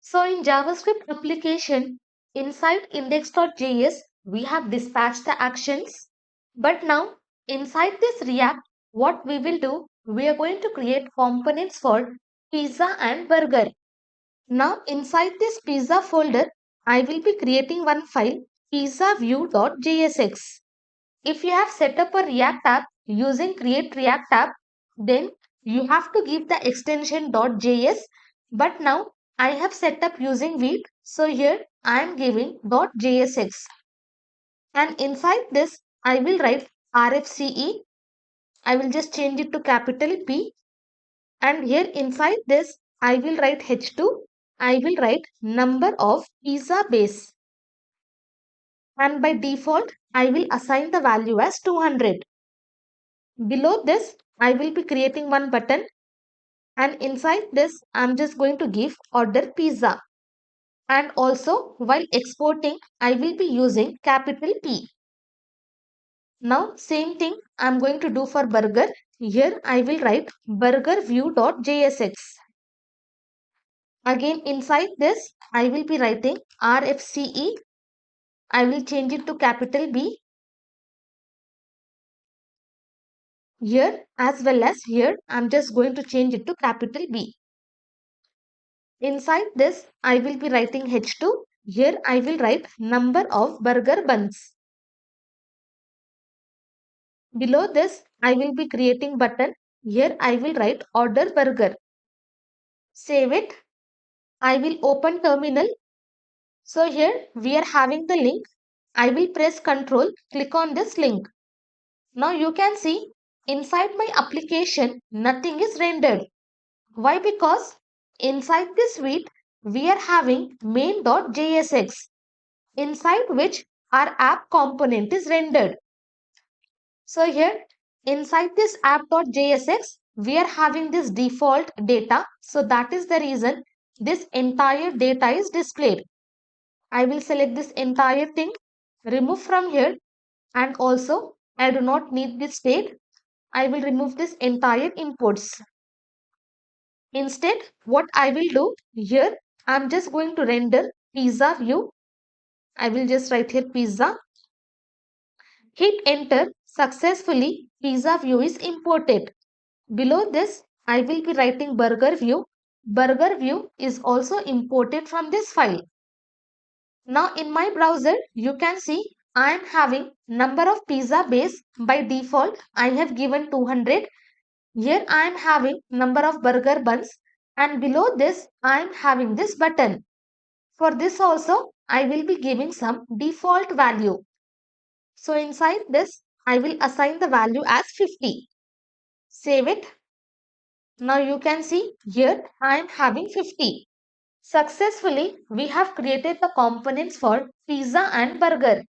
So in JavaScript application, inside index.js, we have dispatched the actions. But now inside this React, what we will do, we are going to create components for pizza and burger. Now inside this pizza folder, I will be creating one file pizzaview.jsx. If you have set up a React app using create React app, then you have to give the extension .js. But now I have set up using Vue. So here I am giving .jsx. And inside this, I will write RFCE. I will just change it to capital P. And here inside this, I will write H2. I will write number of pizza base. And by default, I will assign the value as 200. Below this, I will be creating one button, and inside this, I'm just going to give order pizza. And also, while exporting, I will be using capital P. Now, same thing I'm going to do for burger. Here, I will write burgerview.jsx. Again, inside this, I will be writing RFCE. I will change it to capital B. Here, as well as here, I'm just going to change it to capital B. Inside this, I will be writing H2. Here I will write number of burger buns. Below this, I will be creating button. Here I will write order burger. Save it. I will open terminal. So here we are having the link. I will press Ctrl, click on this link. Now you can see inside my application, nothing is rendered. Why? Because inside this suite, we are having main.jsx, inside which our app component is rendered. So here inside this app.jsx, we are having this default data. So that is the reason this entire data is displayed. I will select this entire thing, remove from here, and also I do not need this state. I will remove this entire inputs. Instead, what I will do here, I'm just going to render pizza view. I will just write here pizza. Hit enter. Successfully, pizza view is imported. Below this, I will be writing burger view. Burger view is also imported from this file. Now in my browser, you can see I am having number of pizza base. By default, I have given 200. Here I am having number of burger buns, and below this I am having this button. For this also, I will be giving some default value. So inside this, I will assign the value as 50. Save it. Now you can see here I am having 50. Successfully, we have created the components for pizza and burger.